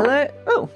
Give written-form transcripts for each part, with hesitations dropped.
Hello. Oh,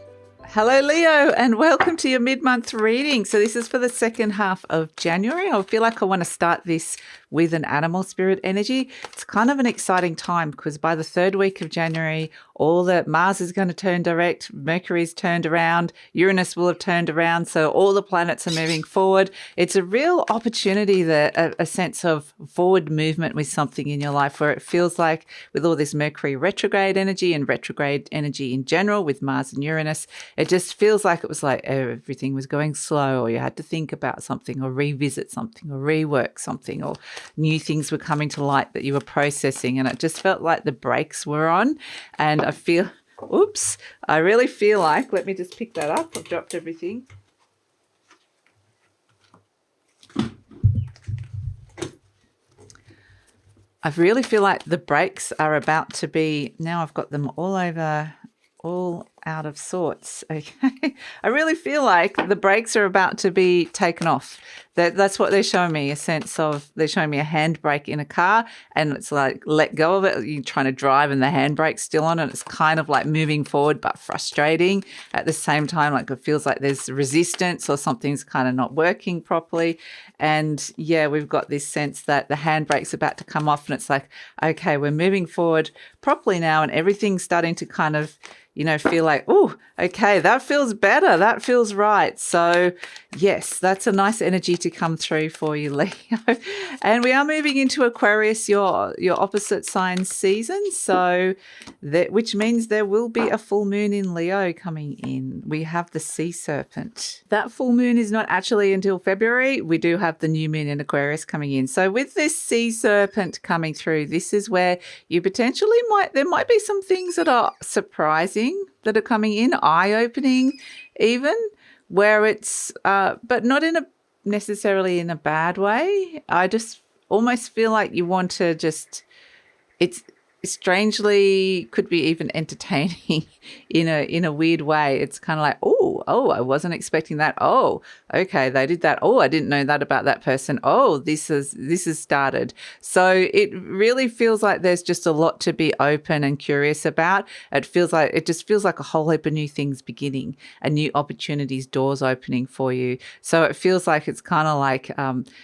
hello, Leo, and welcome to your mid-month reading. So this is for the second half of January. I feel like I want to start this with an animal spirit energy. It's kind of an exciting time because by the third week of January, all the Mars is going to turn direct, Mercury's turned around, Uranus will have turned around, so all the planets are moving forward. It's a real opportunity, a sense of forward movement with something in your life where it feels like with all this Mercury retrograde energy and retrograde energy in general with Mars and Uranus, it just feels like it was like everything was going slow, or you had to think about something or revisit something or rework something, or new things were coming to light that you were processing, and it just felt like the brakes were on. And I really feel like, let me just pick that up. I've dropped everything. I really feel like the brakes are about to be, now I've got them all over, all out of sorts. Okay. I really feel like the brakes are about to be taken off. That's what they're showing me, a sense of, they're showing me a handbrake in a car, and it's like, let go of it. You're trying to drive and the handbrake's still on, and it's kind of like moving forward but frustrating at the same time. Like it feels like there's resistance or something's kind of not working properly. And yeah, we've got this sense that the handbrake's about to come off, and it's like, okay, we're moving forward properly now, and everything's starting to kind of, feel like, oh, okay, that feels better. That feels right. So yes, that's a nice energy to come through for you, Leo. And we are moving into Aquarius, your opposite sign season. So which means there will be a full moon in Leo coming in. We have the sea serpent. That full moon is not actually until February. We do have the new moon in Aquarius coming in. So with this sea serpent coming through, this is where you potentially there might be some things that are surprising that are coming in, eye-opening even, where it's, but not necessarily in a bad way. I just almost feel like you want to just, it's strangely could be even entertaining in a weird way. It's kind of like, oh, I wasn't expecting that. Oh, okay, they did that. Oh, I didn't know that about that person. Oh, this has started. So it really feels like there's just a lot to be open and curious about. It just feels like a whole heap of new things beginning and new opportunities, doors opening for you. So it feels like it's kind of like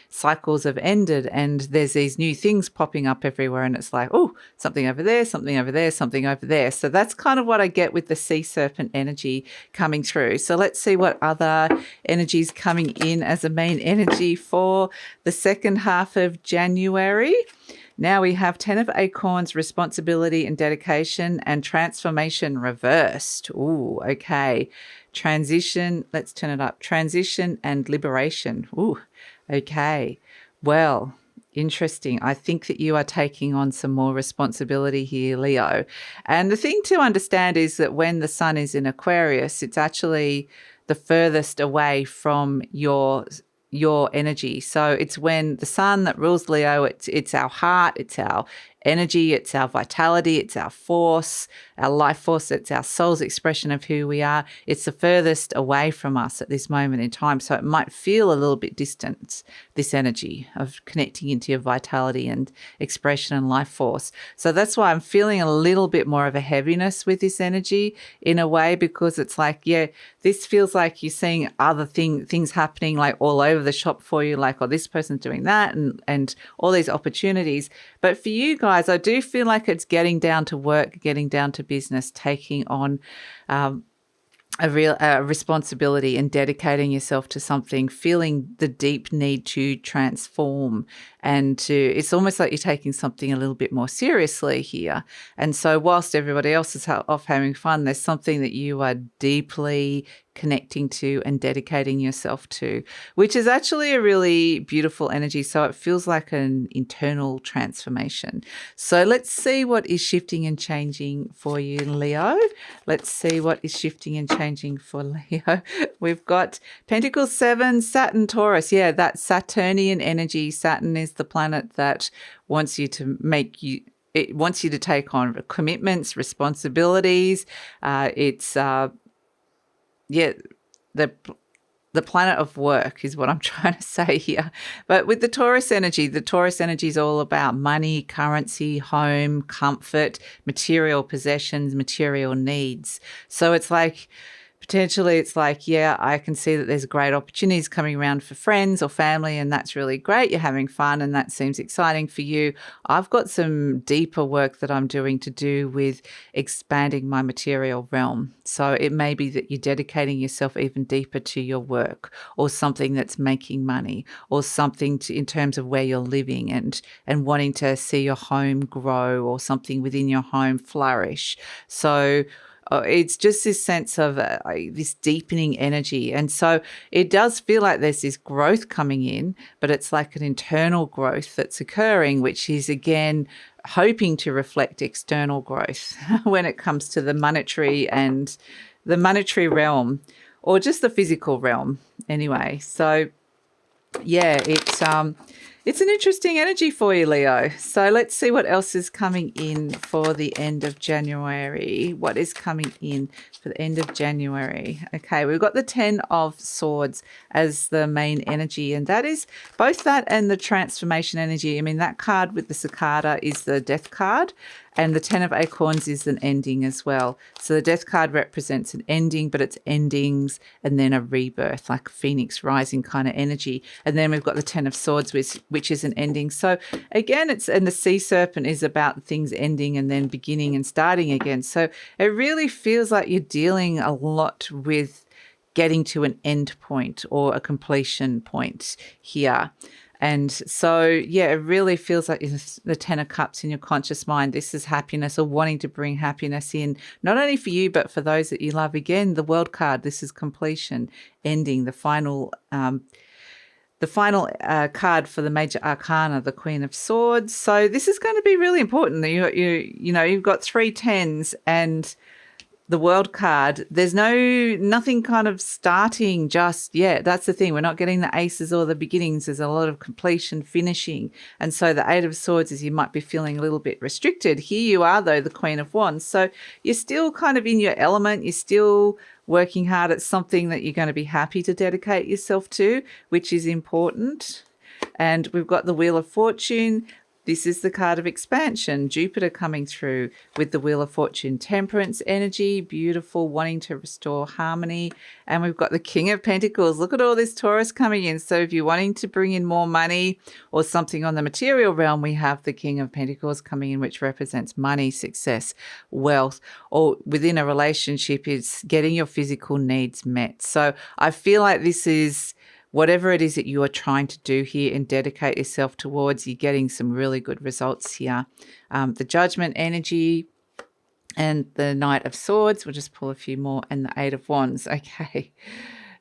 cycles have ended and there's these new things popping up everywhere, and it's like, oh, something over there, something over there, something over there. So that's kind of what I get with the sea serpent energy coming through. So let's see what other energies coming in as a main energy for the second half of January. Now we have 10 of Acorns, responsibility and dedication, and transformation reversed. Ooh, okay. Transition, let's turn it up. Transition and liberation. Ooh, okay. Well, interesting. I think that you are taking on some more responsibility here, Leo. And the thing to understand is that when the sun is in Aquarius, it's actually the furthest away from your energy. So it's when the sun that rules Leo, it's our heart, it's our energy, it's our vitality, it's our force, our life force, it's our soul's expression of who we are. It's the furthest away from us at this moment in time. So it might feel a little bit distant, this energy of connecting into your vitality and expression and life force. So that's why I'm feeling a little bit more of a heaviness with this energy in a way, because it's like, yeah, this feels like you're seeing other things happening like all over the shop for you, like, oh, this person's doing that and all these opportunities. But for you guys, I do feel like it's getting down to work, getting down to business, taking on a real responsibility and dedicating yourself to something, feeling the deep need to transform and it's almost like you're taking something a little bit more seriously here. And so whilst everybody else is off having fun, there's something that you are deeply connecting to and dedicating yourself to, which is actually a really beautiful energy. So it feels like an internal transformation. So let's see what is shifting and changing for you, Leo. Let's see what is shifting and changing for Leo. We've got Pentacles 7, Saturn, Taurus. Yeah, that Saturnian energy. Saturn is the planet that wants you to it wants you to take on commitments, responsibilities. The the planet of work is what I'm trying to say here. But with the Taurus energy is all about money, currency, home, comfort, material possessions, material needs. So it's like, potentially it's like, yeah, I can see that there's great opportunities coming around for friends or family, and that's really great. You're having fun and that seems exciting for you. I've got some deeper work that I'm doing to do with expanding my material realm. So it may be that you're dedicating yourself even deeper to your work, or something that's making money, or something in terms of where you're living, and wanting to see your home grow, or something within your home flourish. So it's just this sense of this deepening energy. And so it does feel like there's this growth coming in, but it's like an internal growth that's occurring, which is, again, hoping to reflect external growth when it comes to the monetary and the monetary realm, or just the physical realm anyway. So yeah, it's an interesting energy for you, Leo. So let's see what else is coming in for the end of January. What is coming in for the end of January? Okay, we've got the 10 of Swords as the main energy, and that is both that and the transformation energy. I mean, that card with the cicada is the death card, and the 10 of Acorns is an ending as well. So the death card represents an ending, but it's endings and then a rebirth, like a phoenix rising kind of energy. And then we've got the 10 of Swords, which is an ending. So again, and the sea serpent is about things ending and then beginning and starting again. So it really feels like you're dealing a lot with getting to an end point or a completion point here. And so, yeah, it really feels like the 10 of Cups in your conscious mind. This is happiness, or wanting to bring happiness in, not only for you, but for those that you love. Again, the World card, this is completion, ending, the final card for the major arcana, the Queen of Swords. So this is going to be really important. You know, you've got 3 tens and the World card. There's nothing kind of starting just yet. That's the thing. We're not getting the aces or the beginnings. There's a lot of completion, finishing. And so the 8 of Swords is you might be feeling a little bit restricted. Here you are, though, the Queen of Wands. So you're still kind of in your element. You're still working hard at something that you're going to be happy to dedicate yourself to, which is important. And we've got the Wheel of Fortune. This is the card of expansion, Jupiter coming through with the Wheel of Fortune, temperance energy, beautiful, wanting to restore harmony. And we've got the King of Pentacles. Look at all this Taurus coming in. So if you're wanting to bring in more money or something on the material realm, we have the King of Pentacles coming in, which represents money, success, wealth, or within a relationship, it's getting your physical needs met. So I feel like this is, whatever it is that you are trying to do here and dedicate yourself towards, you're getting some really good results here. The Judgment energy and the Knight of Swords. We'll just pull a few more, and the 8 of Wands. Okay.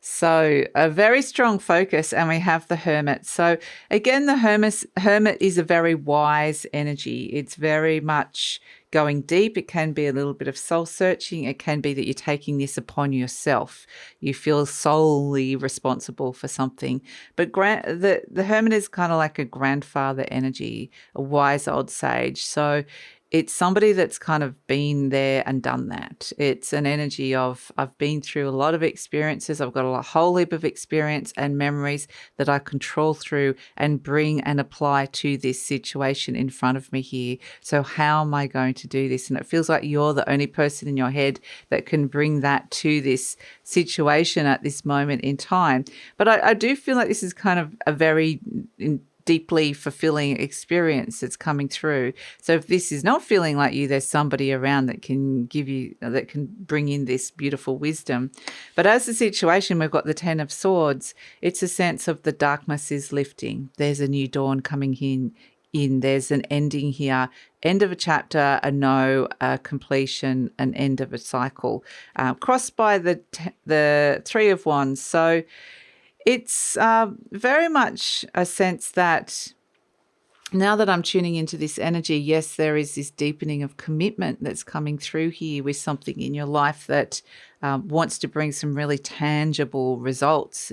So a very strong focus, and we have the Hermit. So again, the Hermit is a very wise energy. It's very much going deep. It can be a little bit of soul searching. It can be that you're taking this upon yourself. You feel solely responsible for something. But the Hermit is kind of like a grandfather energy, a wise old sage. So it's somebody that's kind of been there and done that. It's an energy of, I've been through a lot of experiences. I've got a whole heap of experience and memories that I control through and bring and apply to this situation in front of me here. So how am I going to do this? And it feels like you're the only person in your head that can bring that to this situation at this moment in time. But I do feel like this is kind of a very deeply fulfilling experience that's coming through. So if this is not feeling like you, there's somebody around that can give you, that can bring in this beautiful wisdom. But as the situation, we've got the 10 of Swords. It's a sense of the darkness is lifting. There's a new dawn coming in. There's an ending here, end of a chapter, a completion, an end of a cycle, crossed by the 3 of Wands. So it's very much a sense that now that I'm tuning into this energy, yes, there is this deepening of commitment that's coming through here with something in your life that wants to bring some really tangible results,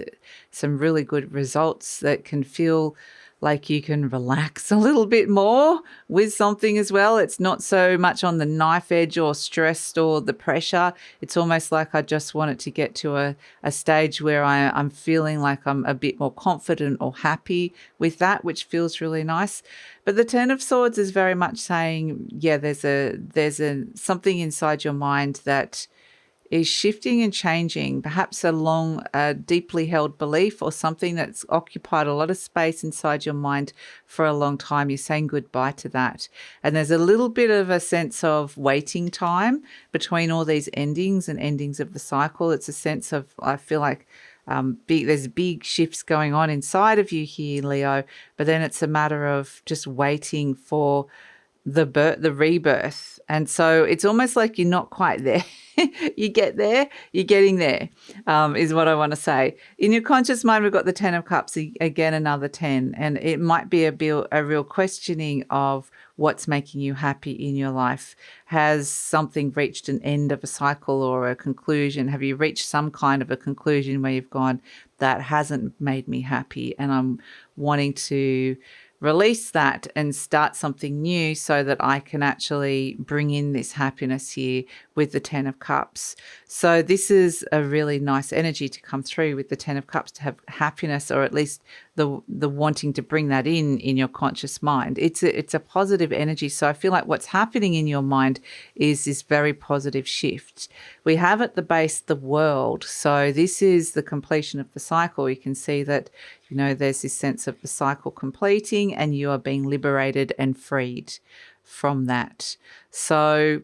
some really good results that can feel like you can relax a little bit more with something as well. It's not so much on the knife edge or stressed or the pressure. It's almost like I just want it to get to a stage where I'm feeling like I'm a bit more confident or happy with that, which feels really nice. But the Ten of Swords is very much saying, yeah, there's a something inside your mind that is shifting and changing, perhaps along a deeply held belief or something that's occupied a lot of space inside your mind for a long time. You're saying goodbye to that. And there's a little bit of a sense of waiting time between all these endings and endings of the cycle. It's a sense of, I feel like, there's big shifts going on inside of you here, Leo, but then it's a matter of just waiting for the rebirth. And so it's almost like you're not quite there. You get there, you're getting there, is what I want to say. In your conscious mind, we've got the 10 of Cups, again, another 10. And it might be a real questioning of what's making you happy in your life. Has something reached an end of a cycle or a conclusion? Have you reached some kind of a conclusion where you've gone, that hasn't made me happy, and I'm wanting to release that and start something new so that I can actually bring in this happiness here with the 10 of Cups. So this is a really nice energy to come through with the 10 of Cups, to have happiness, or at least the wanting to bring that in your conscious mind. It's a positive energy. So I feel like what's happening in your mind is this very positive shift. We have at the base the world. So this is the completion of the cycle. You can see that, you know, there's this sense of the cycle completing and you are being liberated and freed from that. So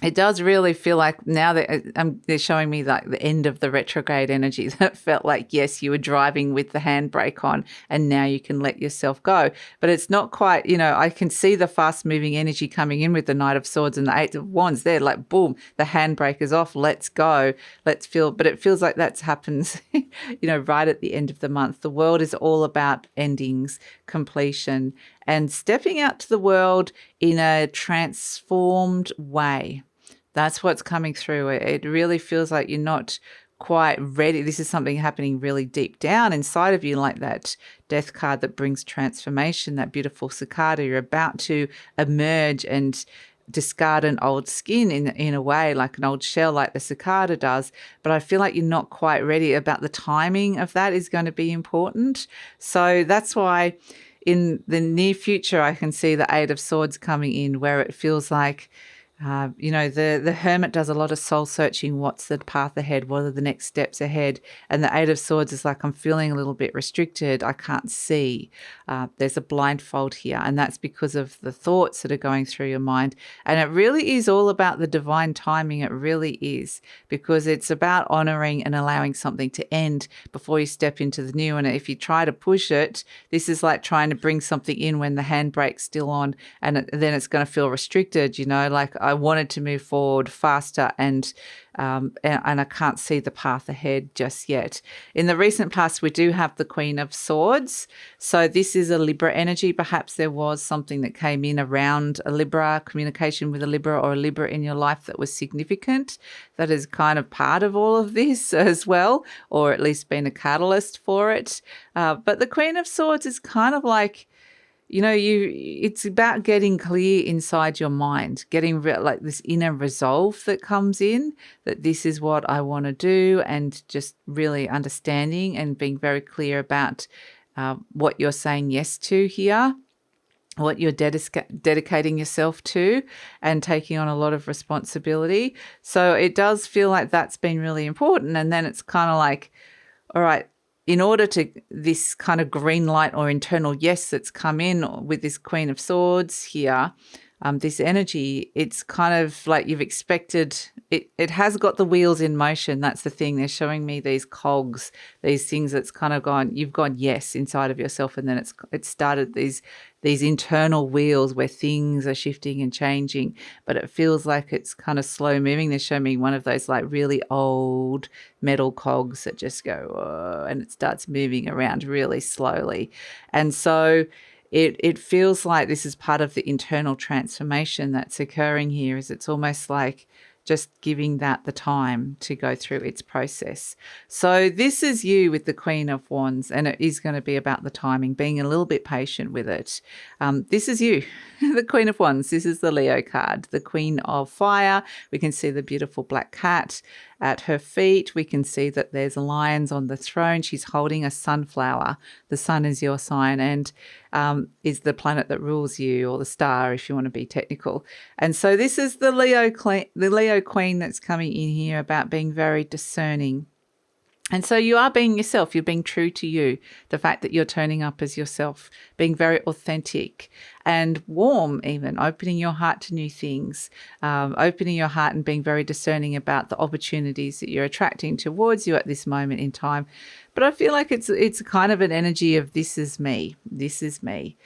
it does really feel like now that they're showing me like the end of the retrograde energy, that felt like, yes, you were driving with the handbrake on and now you can let yourself go. But it's not quite, you know, I can see the fast moving energy coming in with the Knight of Swords and the Eight of Wands. They're like, boom, the handbrake is off. Let's go. Let's feel. But it feels like that happens, you know, right at the end of the month. The world is all about endings, completion, and stepping out to the world in a transformed way. That's what's coming through. It really feels like you're not quite ready. This is something happening really deep down inside of you, like that death card that brings transformation, that beautiful cicada. You're about to emerge and discard an old skin in a way, like an old shell, like the cicada does. But I feel like you're not quite ready. About the timing of that is going to be important. So that's why in the near future, I can see the Eight of Swords coming in, where it feels like, you know, the hermit does a lot of soul searching. What's the path ahead? What are the next steps ahead? And the Eight of Swords is like, I'm feeling a little bit restricted. I can't see. There's a blindfold here. And that's because of the thoughts that are going through your mind. And it really is all about the divine timing. It really is, because it's about honoring and allowing something to end before you step into the new. And if you try to push it, this is like trying to bring something in when the handbrake's still on, and then it's going to feel restricted, you know, like I wanted to move forward faster and I can't see the path ahead just yet. In the recent past, we do have the Queen of Swords. So this is a Libra energy. Perhaps there was something that came in around a Libra, communication with a Libra or a Libra in your life that was significant. That is kind of part of all of this as well, or at least been a catalyst for it. But the Queen of Swords is kind of like, you know, it's about getting clear inside your mind, getting like this inner resolve that comes in, that this is what I want to do, and just really understanding and being very clear about what you're saying yes to here, what you're dedicating yourself to, and taking on a lot of responsibility. So it does feel like that's been really important. And then it's kind of like, all right, in order to this kind of green light or internal yes that's come in with this Queen of Swords here, this energy, it's kind of like you've expected, it has got the wheels in motion. That's the thing. They're showing me these cogs, these things that's kind of gone, you've gone yes inside of yourself, and then it's started these internal wheels where things are shifting and changing, but it feels like it's kind of slow moving. They're showing me one of those like really old metal cogs that just go, whoa, and it starts moving around really slowly. And so it feels like this is part of the internal transformation that's occurring here. Is it's almost like just giving that the time to go through its process. So this is you with the Queen of Wands, and it is going to be about the timing, being a little bit patient with it. This is you, the Queen of Wands. This is the Leo card, the Queen of Fire. We can see the beautiful black cat at her feet. We can see that there's lions on the throne. She's holding a sunflower. The sun is your sign and is the planet that rules you, or the star if you want to be technical. And so this is the Leo Queen that's coming in here, about being very discerning. And so you are being yourself. You're being true to you. The fact that you're turning up as yourself, being very authentic and warm, even opening your heart to new things, opening your heart and being very discerning about the opportunities that you're attracting towards you at this moment in time. But I feel like it's kind of an energy of this is me. This is me.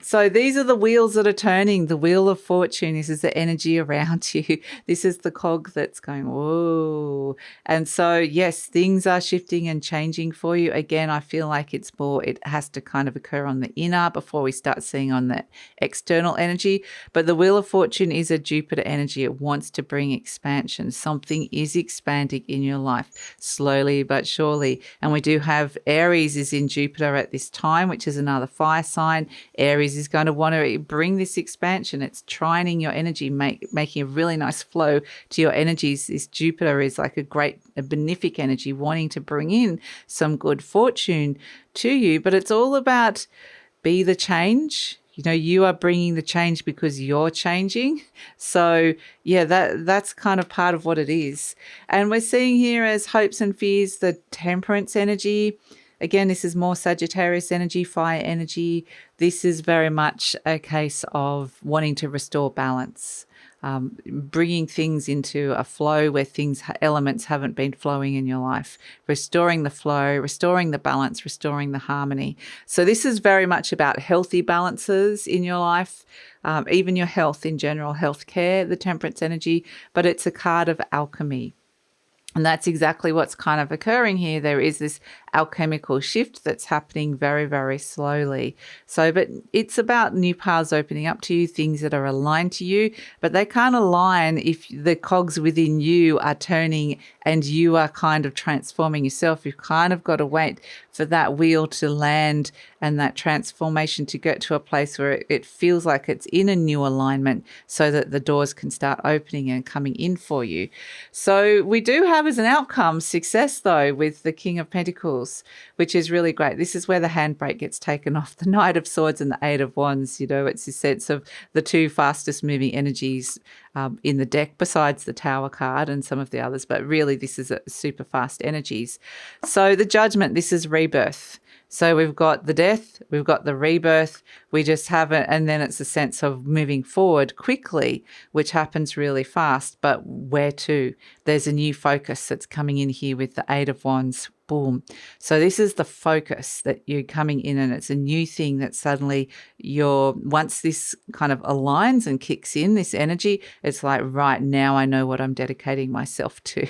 So these are the wheels that are turning, the wheel of fortune. This is the energy around you. This is the cog that's going, whoa. And so, yes, things are shifting and changing for you. Again, I feel like it has to kind of occur on the inner before we start seeing on the external energy. But the wheel of fortune is a Jupiter energy. It wants to bring expansion. Something is expanding in your life, slowly but surely. And we do have Aries is in Jupiter at this time, which is another fire sign. Aries is going to want to bring this expansion. It's trining your energy, making a really nice flow to your energies. This Jupiter is like a benefic energy, wanting to bring in some good fortune to you. But it's all about be the change. You know, you are bringing the change because you're changing. So, yeah, that's kind of part of what it is. And we're seeing here as hopes and fears, the Temperance energy. Again, this is more Sagittarius energy, fire energy. This is very much a case of wanting to restore balance, bringing things into a flow where elements haven't been flowing in your life, restoring the flow, restoring the balance, restoring the harmony. So this is very much about healthy balances in your life, even your health in general, health care, the Temperance energy, but it's a card of alchemy. And that's exactly what's kind of occurring here. There is this alchemical shift that's happening very, very slowly. So, but it's about new paths opening up to you, things that are aligned to you, but they can't align if the cogs within you are turning and you are kind of transforming yourself. You've kind of got to wait for that wheel to land and that transformation to get to a place where it feels like it's in a new alignment so that the doors can start opening and coming in for you. So we do have as an outcome success, though, with the King of Pentacles, which is really great. This is where the handbrake gets taken off, the Knight of Swords and the Eight of Wands. You know, it's a sense of the two fastest moving energies in the deck, besides the Tower card and some of the others. But really, this is a super fast energies. So the Judgment, this is rebirth. So we've got the death, we've got the rebirth, we just have it, and then it's a sense of moving forward quickly, which happens really fast, but where to? There's a new focus that's coming in here with the Eight of Wands. Boom. So this is the focus that you're coming in, and it's a new thing that suddenly once this kind of aligns and kicks in, this energy, it's like, right now I know what I'm dedicating myself to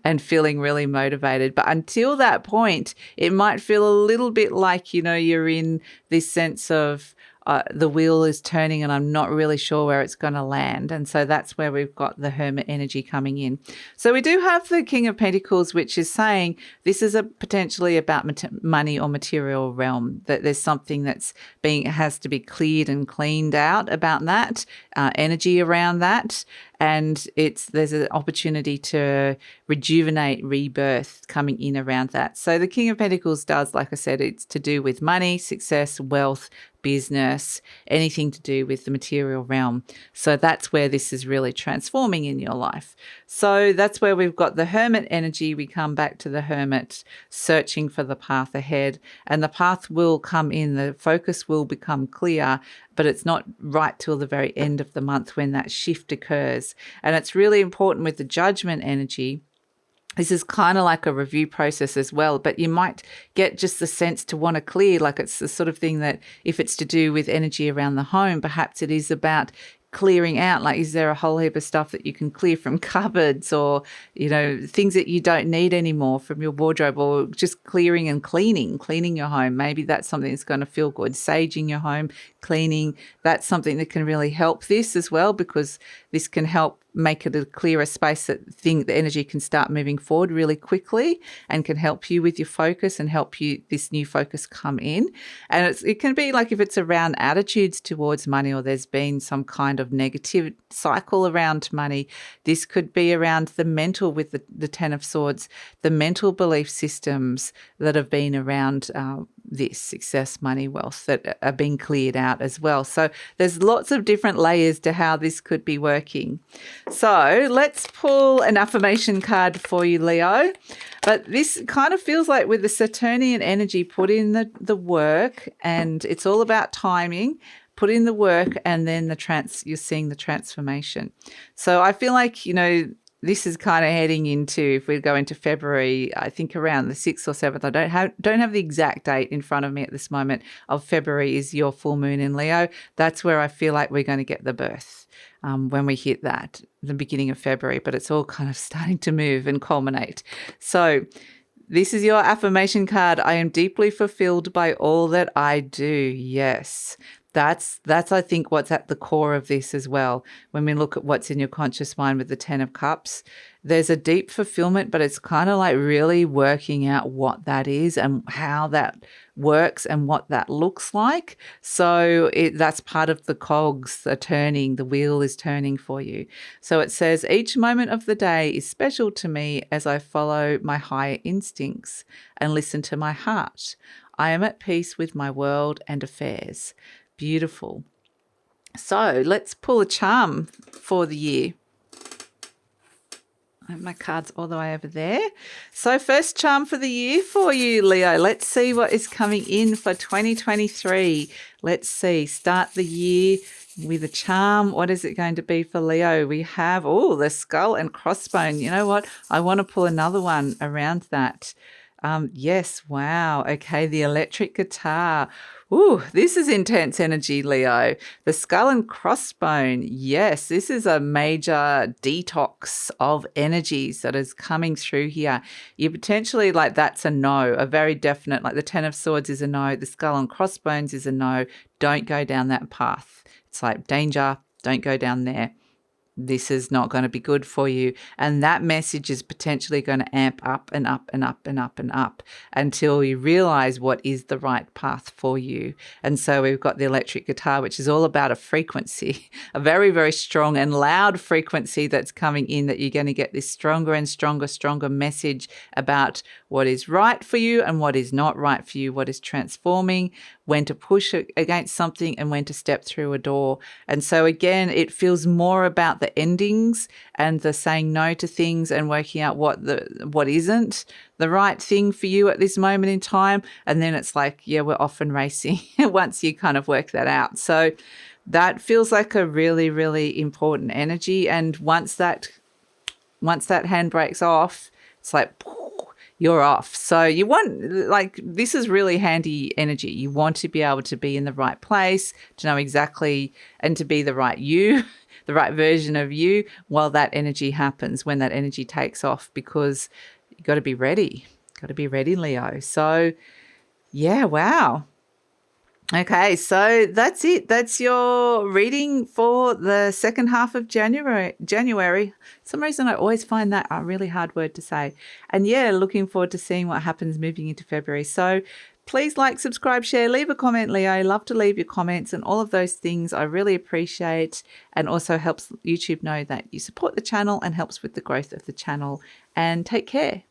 and feeling really motivated. But until that point, it might feel a little bit like, you know, you're in this sense of the wheel is turning and I'm not really sure where it's going to land. And so that's where we've got the Hermit energy coming in. So we do have the King of Pentacles, which is saying this is potentially about money or material realm, that there's something that's has to be cleared and cleaned out about that, energy around that. And there's an opportunity to rejuvenate, rebirth coming in around that. So the King of Pentacles does, like I said, it's to do with money, success, wealth, business, anything to do with the material realm. So that's where this is really transforming in your life. So that's where we've got the Hermit energy. We come back to the Hermit, searching for the path ahead, and the path will come in. The focus will become clear, but it's not right till the very end of the month when that shift occurs. And it's really important with the Judgment energy. This is kind of like a review process as well, but you might get just the sense to want to clear, like it's the sort of thing that if it's to do with energy around the home, perhaps it is about clearing out, like, is there a whole heap of stuff that you can clear from cupboards, or, you know, things that you don't need anymore from your wardrobe, or just clearing and cleaning your home. Maybe that's something that's going to feel good. Saging your home, cleaning, that's something that can really help this as well, because this can help make it a clearer space that the energy can start moving forward really quickly and can help you with your focus and help you this new focus come in. And it can be like if it's around attitudes towards money, or there's been some kind of negative cycle around money. This could be around the mental with the Ten of Swords, the mental belief systems that have been around this success, money, wealth that are being cleared out as well. So there's lots of different layers to how this could be working. So let's pull an affirmation card for you, Leo. But this kind of feels like with the Saturnian energy, put in the work, and it's all about timing. Put in the work, and then you're seeing the transformation. So I feel like, this is kind of heading into, if we go into February, I think around the 6th or 7th. I don't have the exact date in front of me at this moment of February is your full moon in Leo. That's where I feel like we're going to get the birth when we hit the beginning of February. But it's all kind of starting to move and culminate. So this is your affirmation card. I am deeply fulfilled by all that I do. Yes. That's I think what's at the core of this as well. When we look at what's in your conscious mind with the 10 of Cups, there's a deep fulfillment, but it's kind of like really working out what that is and how that works and what that looks like. So that's part of the cogs are turning, the wheel is turning for you. So it says, each moment of the day is special to me as I follow my higher instincts and listen to my heart. I am at peace with my world and affairs. Beautiful. So let's pull a charm for the year. I have my cards all the way over there. So first charm for the year for you, Leo. Let's see what is coming in for 2023. Let's see. Start the year with a charm. What is it going to be for Leo? We have, the skull and crossbone. You know what? I want to pull another one around that. Yes. Wow. Okay. The electric guitar. Ooh, this is intense energy, Leo. The skull and crossbone. Yes, this is a major detox of energies that is coming through here. You potentially, that's a no, a very definite, the 10 of Swords is a no. The skull and crossbones is a no. Don't go down that path. It's like danger. Don't go down there. This is not going to be good for you. And that message is potentially going to amp up and up and up and up and up until you realize what is the right path for you. And so we've got the electric guitar, which is all about a frequency, a very, very strong and loud frequency that's coming in, that you're going to get this stronger and stronger message about what is right for you and what is not right for you, what is transforming, when to push against something and when to step through a door. And so again, it feels more about the endings and the saying no to things and working out what isn't the right thing for you at this moment in time. And then it's like, we're off and racing once you kind of work that out. So that feels like a really, really important energy. And once that hand breaks off, it's like, you're off. So you want, this is really handy energy. You want to be able to be in the right place, to know exactly, and to be the right you, the right version of you while that energy happens, when that energy takes off, because you got to be ready. Got to be ready, Leo. So yeah, wow. Okay, so that's it. That's your reading for the second half of January. For some reason, I always find that a really hard word to say. And looking forward to seeing what happens moving into February. So please like, subscribe, share, leave a comment, Leo. Love to leave your comments and all of those things. I really appreciate, and also helps YouTube know that you support the channel and helps with the growth of the channel. And take care.